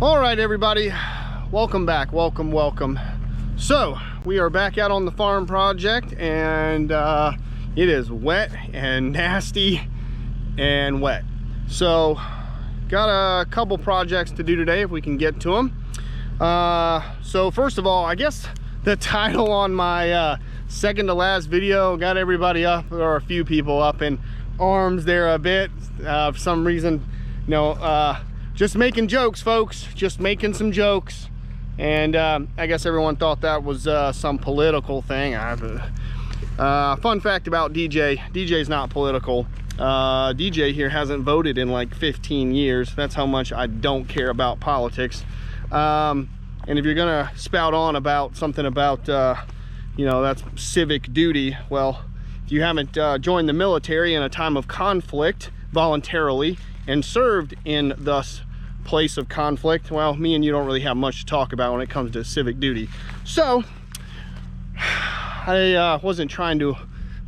All right, everybody, welcome back. Welcome. So we are back out on the farm project, and it is wet and nasty and wet. So got a couple projects to do today if we can get to them. So first of all, I guess the title on my second to last video got everybody up, or a few people up in arms there a bit. For some reason, you know, just making jokes, folks, just making some jokes. And I guess everyone thought that was some political thing. Fun fact about DJ's not political. DJ here hasn't voted in like 15 years. That's how much I don't care about politics. And if you're gonna spout on about something about, you know, that's civic duty, well, if you haven't joined the military in a time of conflict voluntarily and served in thus place of conflict, well, me and you don't really have much to talk about when it comes to civic duty. So I wasn't trying to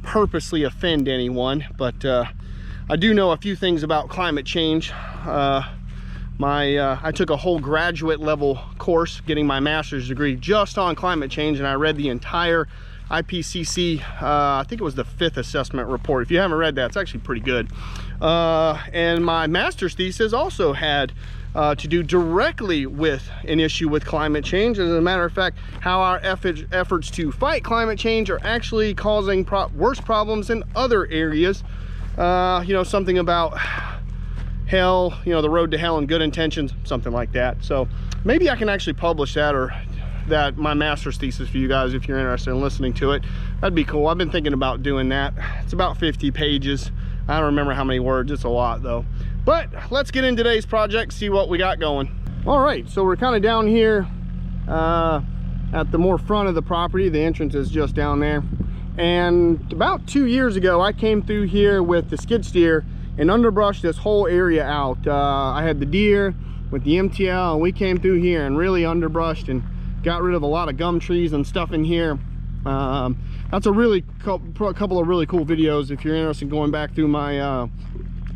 purposely offend anyone, but I do know a few things about climate change. I took a whole graduate level course getting my master's degree just on climate change, and I read the entire IPCC, I think it was the 5th assessment report. If you haven't read that, it's actually pretty good. And my master's thesis also had to do directly with an issue with climate change. As a matter of fact, how our efforts to fight climate change are actually causing worse problems in other areas. You know, something about hell, you know, the road to hell and good intentions, something like that. So maybe I can actually publish that, or my master's thesis for you guys if you're interested in listening to it. That'd be cool. I've been thinking about doing that. It's about 50 pages. I don't remember how many words. It's a lot though. But let's get in today's project, see what we got going. All right, so we're kind of down here at the more front of the property. The entrance is just down there. And about 2 years ago, I came through here with the skid steer and underbrushed this whole area out. I had the deer with the MTL, and we came through here and really underbrushed and got rid of a lot of gum trees and stuff in here. That's a really couple of really cool videos. If you're interested in going back through my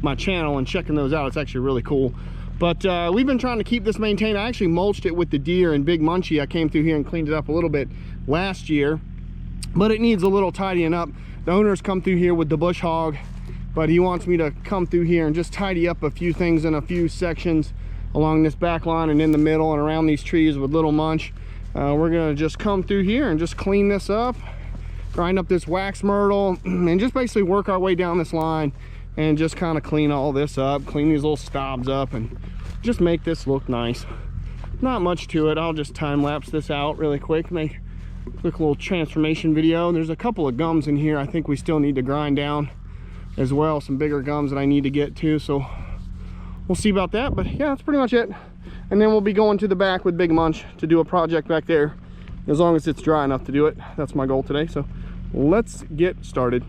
my channel and checking those out, it's actually really cool. But we've been trying to keep this maintained. I actually mulched it with the deer and big Munchie. I came through here and cleaned it up a little bit last year, but it needs a little tidying up. The owner's come through here with the bush hog, but he wants me to come through here and just tidy up a few things in a few sections along this back line and in the middle and around these trees with little Munch. We're gonna just come through here and just clean this up, grind up this wax myrtle, and just basically work our way down this line and just kind of clean all this up, clean these little stobs up, and just make this look nice. Not much to it. I'll just time lapse this out really quick, make a quick little transformation video. There's a couple of gums in here I think we still need to grind down as well, some bigger gums that I need to get to, so we'll see about that. But yeah, that's pretty much it. And then we'll be going to the back with Big Munch to do a project back there, as long as it's dry enough to do it. That's my goal today, so let's get started.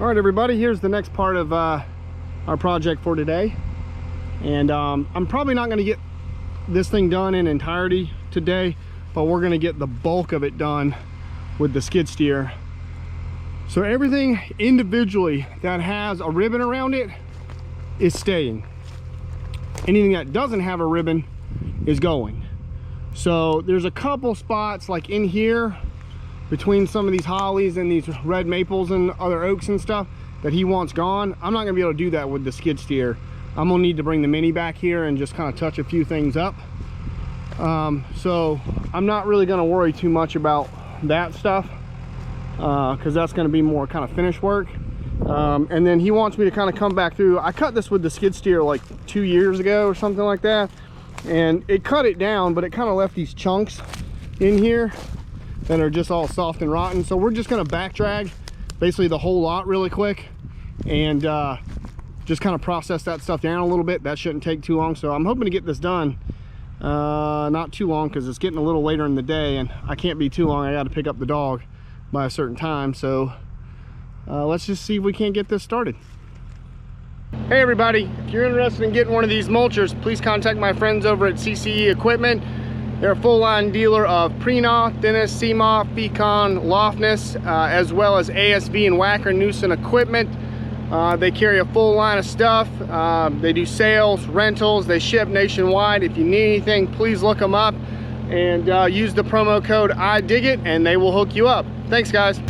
All right, everybody, here's the next part of our project for today. And I'm probably not going to get this thing done in entirety today, but we're going to get the bulk of it done with the skid steer. So everything individually that has a ribbon around it is staying. Anything that doesn't have a ribbon is going. So there's a couple spots like in here between some of these hollies and these red maples and other oaks and stuff that he wants gone. I'm not gonna be able to do that with the skid steer. I'm gonna need to bring the Mini back here and just kind of touch a few things up. So I'm not really gonna worry too much about that stuff because that's gonna be more kind of finish work. And then he wants me to kind of come back through. I cut this with the skid steer like 2 years ago or something like that, and it cut it down, but it kind of left these chunks in here that are just all soft and rotten. So we're just gonna back drag basically the whole lot really quick and just kind of process that stuff down a little bit. That shouldn't take too long. So I'm hoping to get this done not too long, because it's getting a little later in the day and I can't be too long. I got to pick up the dog by a certain time. So let's just see if we can't get this started. Hey everybody, if you're interested in getting one of these mulchers, please contact my friends over at CCE Equipment. They're a full-line dealer of Prenoth, Dennis, Seamoth, Fecon, Lofness, as well as ASV and Wacker Newson equipment. They carry a full line of stuff. They do sales, rentals, they ship nationwide. If you need anything, please look them up and use the promo code IDIGIT and they will hook you up. Thanks, guys.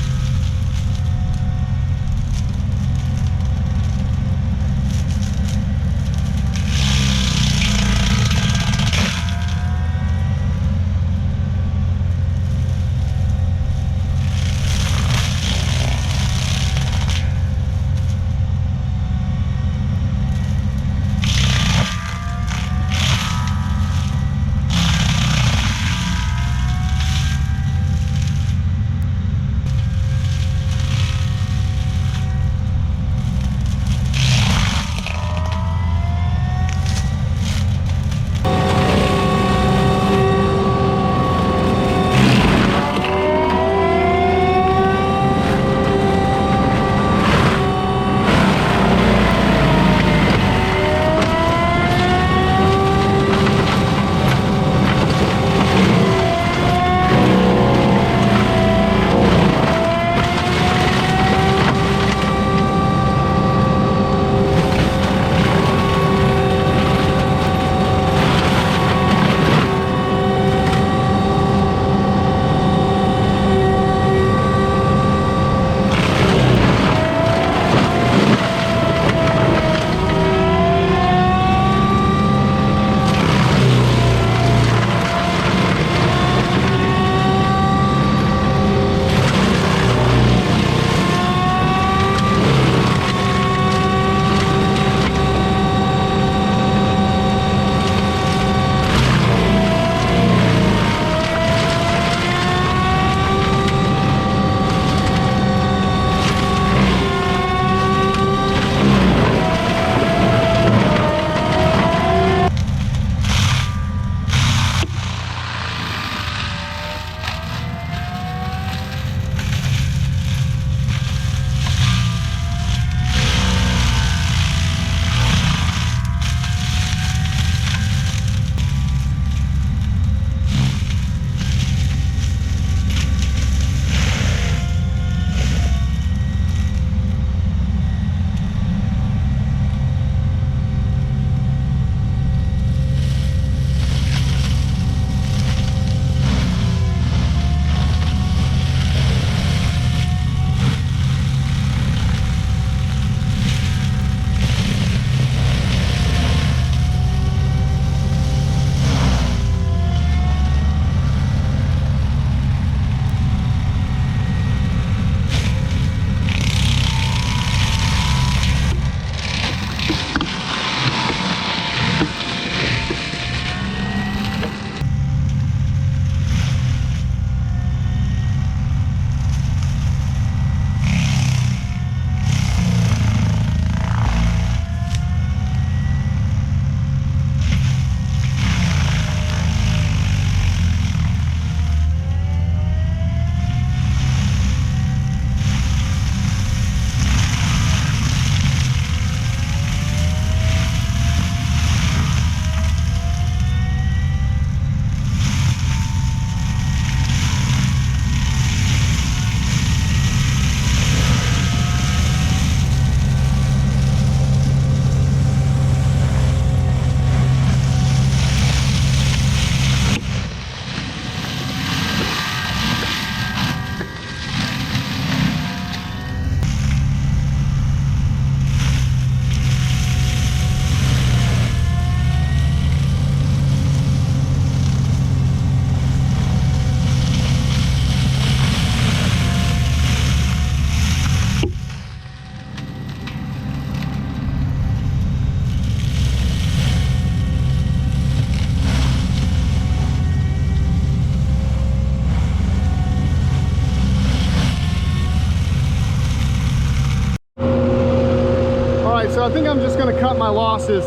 losses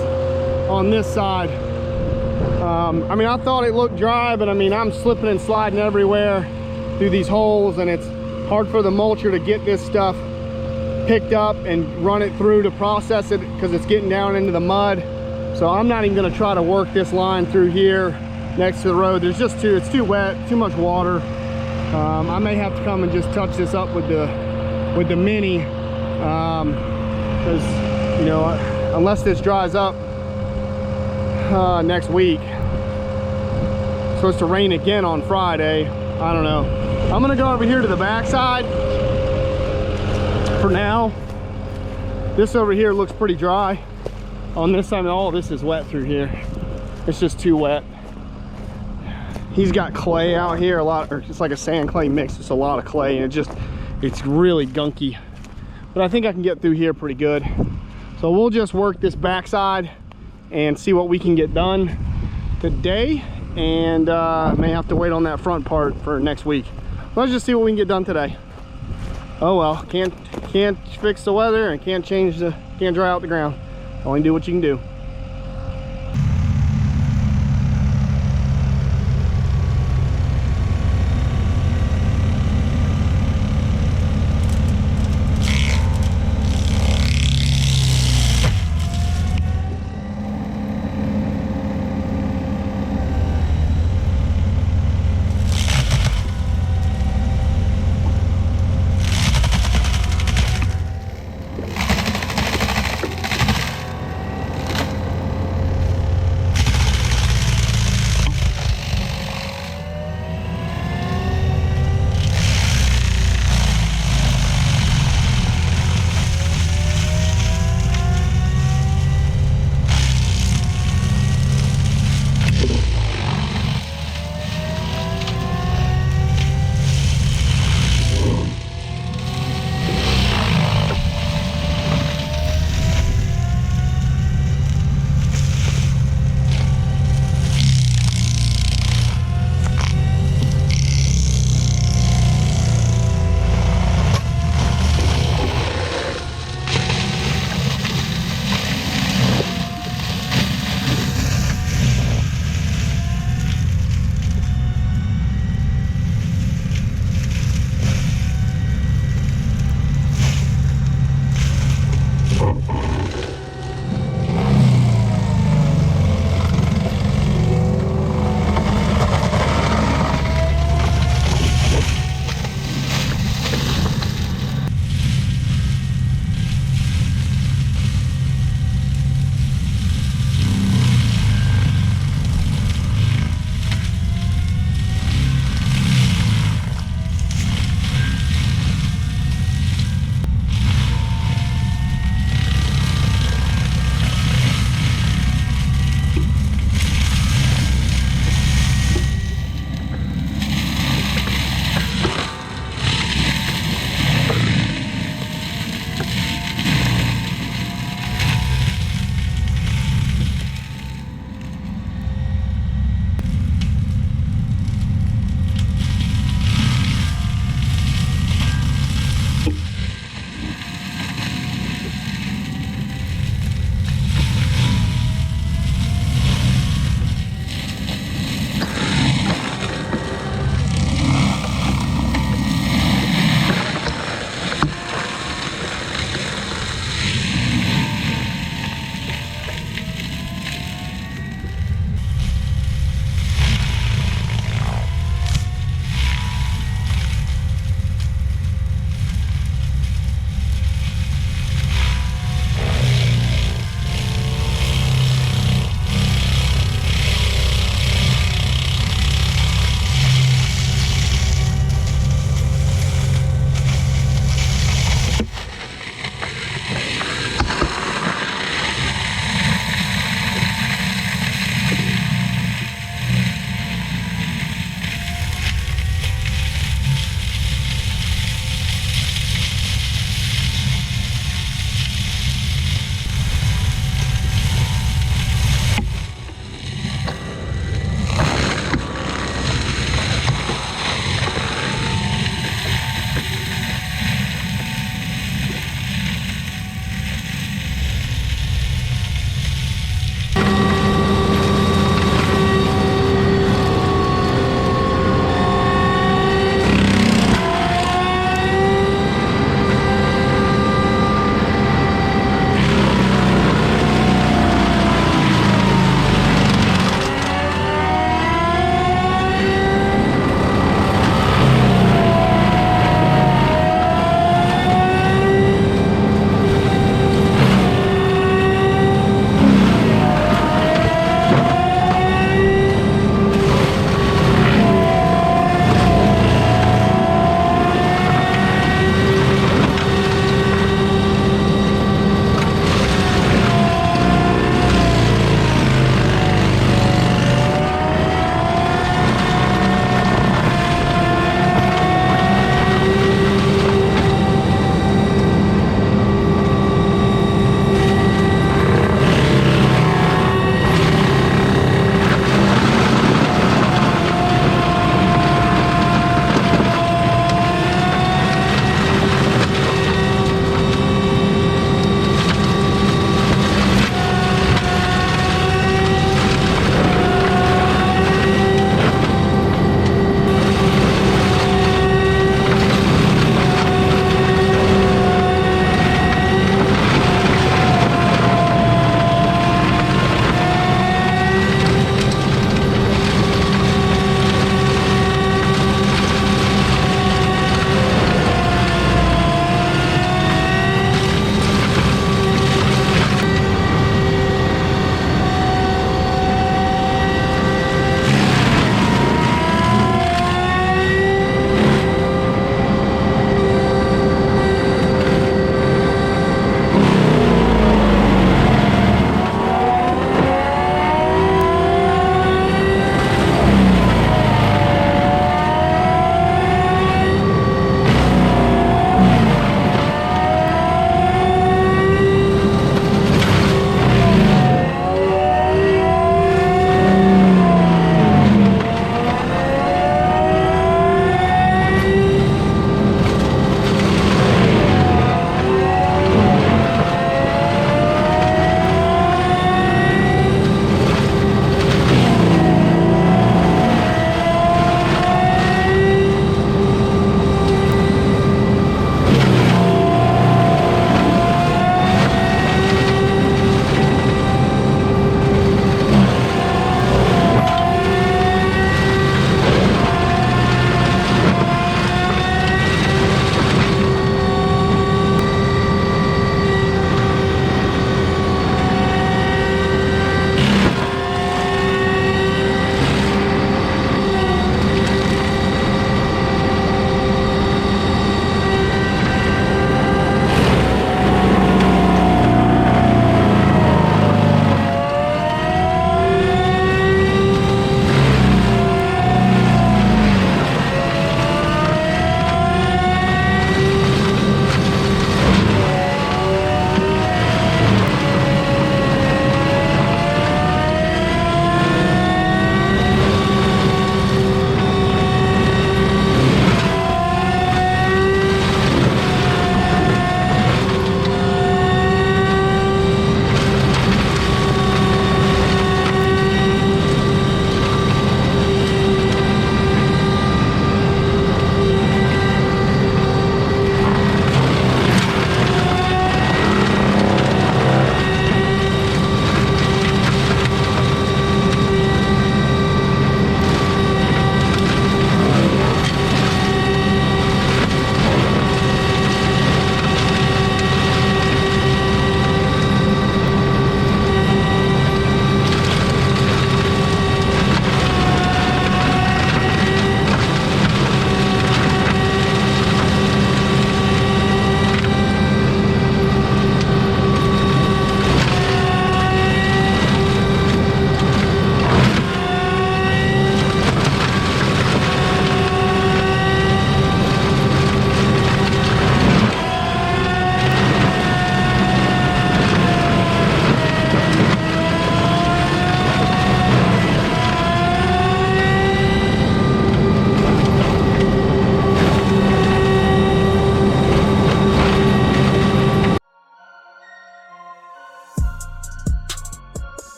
on this side. I mean, I thought it looked dry, but I mean, I'm slipping and sliding everywhere through these holes, and it's hard for the mulcher to get this stuff picked up and run it through to process it because it's getting down into the mud. So I'm not even going to try to work this line through here next to the road. There's just it's too wet, too much water. I may have to come and just touch this up with the mini, because you know, unless this dries up next week. It's supposed to rain again on Friday. I don't know. I'm gonna go over here to the backside for now. This over here looks pretty dry. On this side, all this is wet through here. It's just too wet. He's got clay out here, or it's like a sand clay mix. It's a lot of clay, and it's really gunky. But I think I can get through here pretty good. So we'll just work this backside and see what we can get done today, and may have to wait on that front part for next week. Let's just see what we can get done today. Oh well, can't fix the weather and can't dry out the ground. Only do what you can do.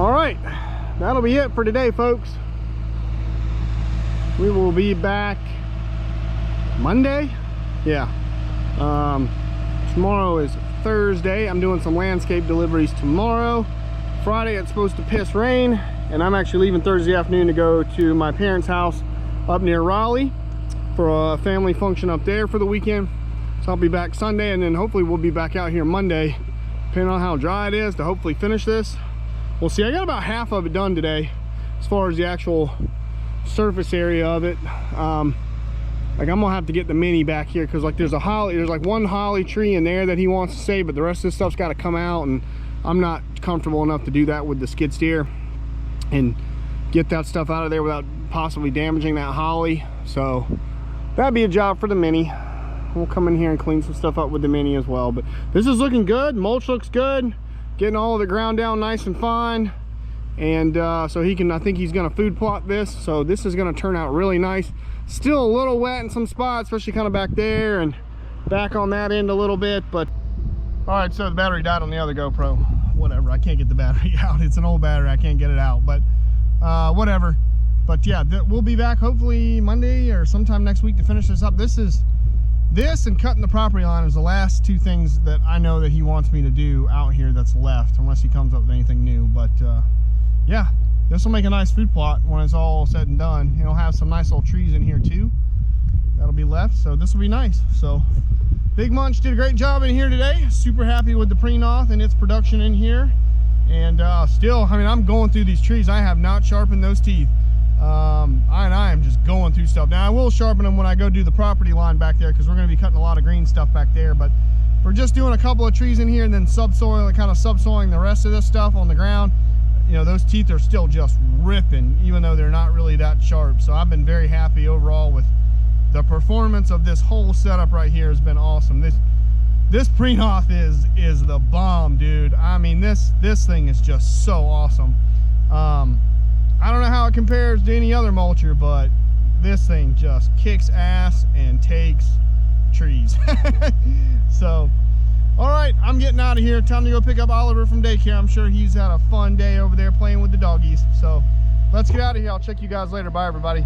All right, that'll be it for today, folks. We will be back Monday. Yeah. Tomorrow is Thursday. I'm doing some landscape deliveries tomorrow. Friday it's supposed to piss rain, and I'm actually leaving Thursday afternoon to go to my parents' house up near Raleigh for a family function up there for the weekend. So I'll be back Sunday, and then hopefully we'll be back out here Monday, depending on how dry it is, to hopefully finish this. We'll see. I got about half of it done today as far as the actual surface area of it. Like I'm gonna have to get the mini back here because like there's like one holly tree in there that he wants to save, but the rest of this stuff's got to come out, and I'm not comfortable enough to do that with the skid steer and get that stuff out of there without possibly damaging that holly. So that'd be a job for the mini. We'll come in here and clean some stuff up with the mini as well. But this is looking good. Mulch looks good. Getting all of the ground down nice and fine. And so he can, I think he's gonna food plot this. So this is gonna turn out really nice. Still a little wet in some spots, especially kind of back there and back on that end a little bit. But all right, so the battery died on the other GoPro. Whatever, I can't get the battery out. It's an old battery, I can't get it out, but whatever. But yeah, we'll be back hopefully Monday or sometime next week to finish this up. This and cutting the property line is the last two things that I know that he wants me to do out here that's left, unless he comes up with anything new. But yeah, this will make a nice food plot when it's all said and done. He'll have some nice little trees in here too that'll be left, so this will be nice. So Big Munch did a great job in here today. Super happy with the pre-noth and its production in here. And still, I mean, I'm going through these trees. I have not sharpened those teeth. I am just going through stuff. Now I will sharpen them when I go do the property line back there, because we're going to be cutting a lot of green stuff back there. But we're just doing a couple of trees in here and then subsoil and kind of subsoiling the rest of this stuff on the ground. You know, those teeth are still just ripping, even though they're not really that sharp. So I've been very happy overall with the performance of this whole setup right here. Has been awesome. This pre-noth is the bomb, dude. I mean, this thing is just so awesome. I don't know how it compares to any other mulcher, but this thing just kicks ass and takes trees. So, all right, I'm getting out of here. Time to go pick up Oliver from daycare. I'm sure he's had a fun day over there playing with the doggies. So let's get out of here. I'll check you guys later. Bye, everybody.